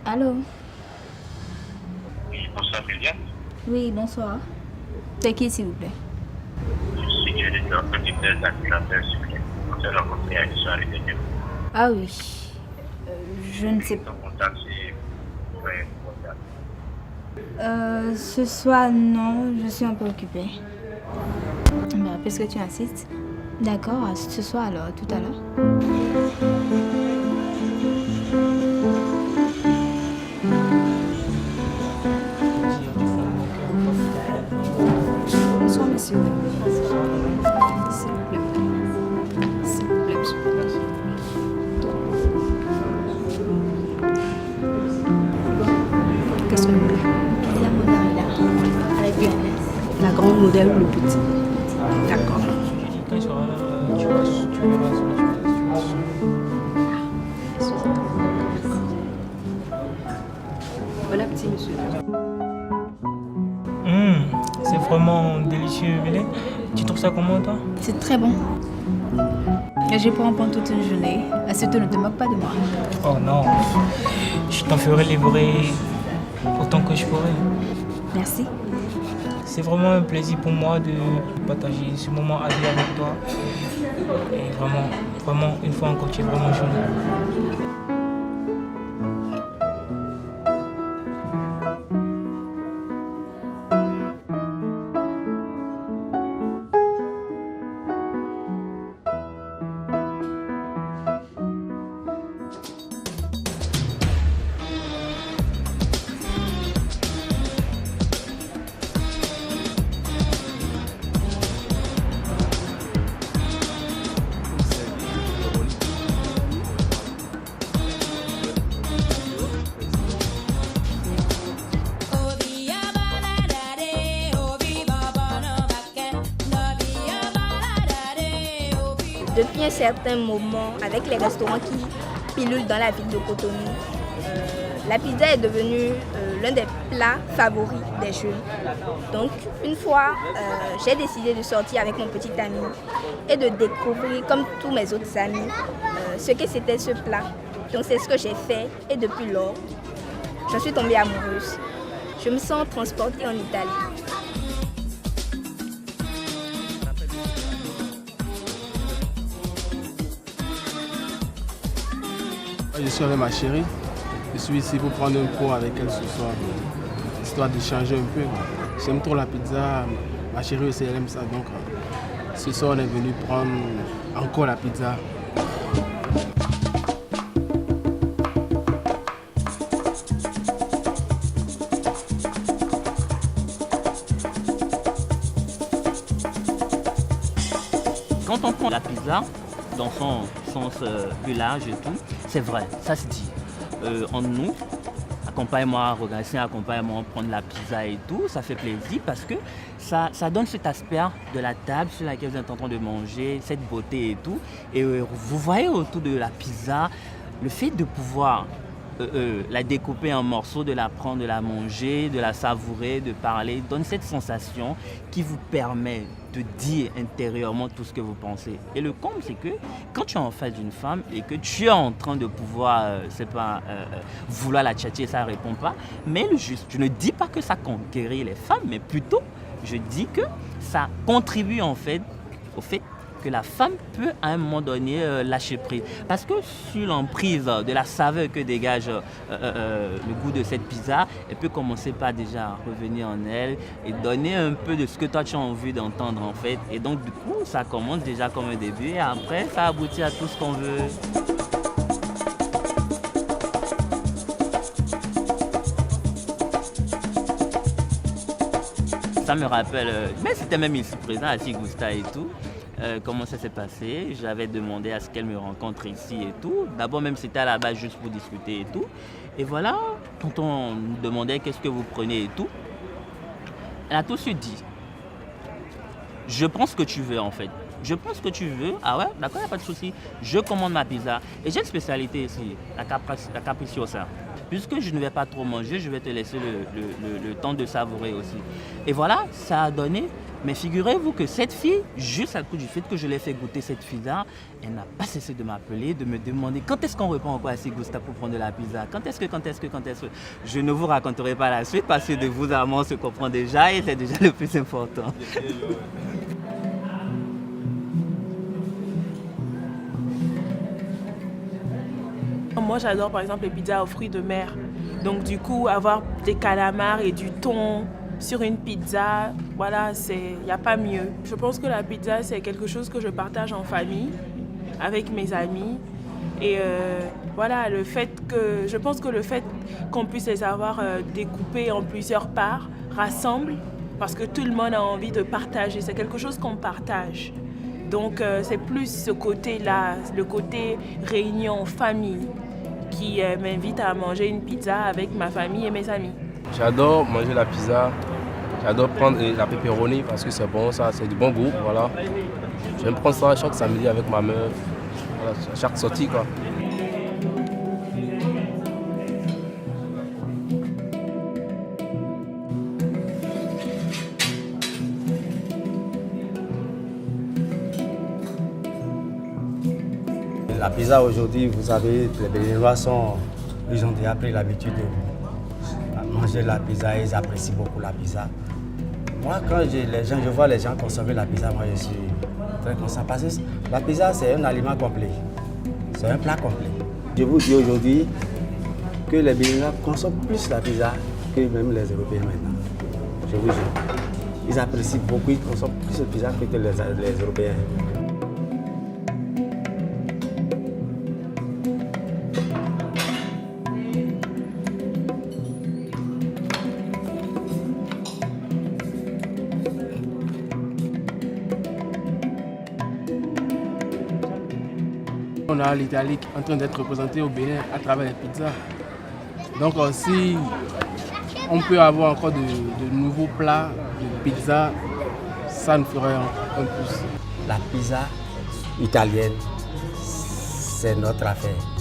Allô? Oui, bonsoir William. Oui, bonsoir. C'est qui, s'il vous plaît? Je suis directeur producteur d'animateur sucré. On s'est rencontrés à une soirée de nuit. Ah oui. Je ne sais pas. Ton contact, c'est très important. Ce soir, non, je suis un peu occupée. Bah, puisque tu insistes. D'accord, ce soir alors, tout à l'heure. Bonsoir, monsieur. S'il vous plaît. S'il vous plaît, monsieur. Qu'est-ce que vous voulez? La modèle là, avec la La grande modèle ou le petit? D'accord. Voilà, petit monsieur. C'est vraiment délicieux, Vélé. Tu trouves ça comment, toi? C'est très bon. Et je pourrais en prendre toute une journée. Surtout, ne te moque pas de moi. Oh non, je t'en ferai livrer autant que je pourrai. Merci. C'est vraiment un plaisir pour moi de partager ce moment à vie avec toi. Et vraiment, une fois encore, tu es vraiment jolie. Depuis un certain moment, avec les restaurants qui pilulent dans la ville de Cotonou, la pizza est devenue l'un des plats favoris des jeunes. Donc, une fois, j'ai décidé de sortir avec mon petit ami et de découvrir, comme tous mes autres amis, ce que c'était ce plat. Donc, c'est ce que j'ai fait et depuis lors, je suis tombée amoureuse. Je me sens transportée en Italie. Je suis avec ma chérie. Je suis ici pour prendre un pot avec elle ce soir, histoire d'échanger un peu. J'aime trop la pizza. Ma chérie aussi, elle aime ça. Donc, ce soir, on est venu prendre encore la pizza. Quand on prend la pizza, dans son sens plus large et tout, c'est vrai, ça se dit. En nous, accompagne-moi, regarde, accompagne-moi prendre la pizza et tout, ça fait plaisir parce que ça donne cet aspect de la table sur laquelle vous êtes en train de manger, cette beauté et tout. Et vous voyez autour de la pizza, le fait de pouvoir la découper en morceaux, de la prendre, de la manger, de la savourer, de parler, donne cette sensation qui vous permet de dire intérieurement tout ce que vous pensez. Et le comble, c'est que quand tu es en face d'une femme et que tu es en train de pouvoir, vouloir la tchatcher, ça ne répond pas, mais je ne dis pas que ça conquérit les femmes, mais plutôt, je dis que ça contribue en fait au fait que la femme peut à un moment donné lâcher prise. Parce que sur l'emprise de la saveur que dégage le goût de cette pizza, elle peut commencer par déjà revenir en elle et donner un peu de ce que toi tu as envie d'entendre en fait. Et donc du coup, ça commence déjà comme un début et après, ça aboutit à tout ce qu'on veut. Ça me rappelle, mais c'était même ici présent à Tigusta et tout. Comment ça s'est passé. J'avais demandé à ce qu'elle me rencontre ici et tout. D'abord même c'était à la base juste pour discuter et tout. Et voilà, quand on nous demandait qu'est-ce que vous prenez et tout, elle a tout de suite dit, je prends ce que tu veux en fait. Je prends ce que tu veux. Ah ouais, d'accord, il n'y a pas de souci. Je commande ma pizza. Et j'ai une spécialité ici, la capricciosa. Puisque je ne vais pas trop manger, je vais te laisser le temps de savourer aussi. Et voilà, ça a donné Mais figurez-vous que cette fille, juste à cause du fait que je l'ai fait goûter cette pizza, elle n'a pas cessé de m'appeler, de me demander quand est-ce qu'on reprend encore à Gusta pour prendre de la pizza. Quand est-ce que. Je ne vous raconterai pas la suite parce que de vous à moi on se comprend déjà et c'est déjà le plus important. Moi j'adore par exemple les pizzas aux fruits de mer. Donc du coup avoir des calamars et du thon sur une pizza, voilà, il n'y a pas mieux. Je pense que la pizza c'est quelque chose que je partage en famille, avec mes amis. Et voilà, je pense que le fait qu'on puisse les avoir découpées en plusieurs parts rassemble parce que tout le monde a envie de partager. C'est quelque chose qu'on partage. Donc c'est plus ce côté-là, le côté réunion, famille, qui m'invite à manger une pizza avec ma famille et mes amis. J'adore manger la pizza, j'adore prendre la pepperoni parce que c'est bon, ça, c'est du bon goût, voilà. J'aime prendre ça chaque samedi avec ma meuf, voilà, chaque sortie quoi. La pizza aujourd'hui, vous savez, les Béninois ils ont déjà pris l'habitude de manger la pizza, ils apprécient beaucoup la pizza. Moi, quand je vois les gens consommer la pizza, moi je suis très content parce que la pizza c'est un aliment complet, c'est un plat complet. Je vous dis aujourd'hui que les Béninois consomment plus la pizza que même les Européens maintenant. Je vous dis, ils apprécient beaucoup, ils consomment plus la pizza que les Européens. On a l'Italie en train d'être représentée au Bénin à travers les pizzas. Donc si on peut avoir encore de nouveaux plats de pizza, ça nous ferait un plus. La pizza italienne, c'est notre affaire.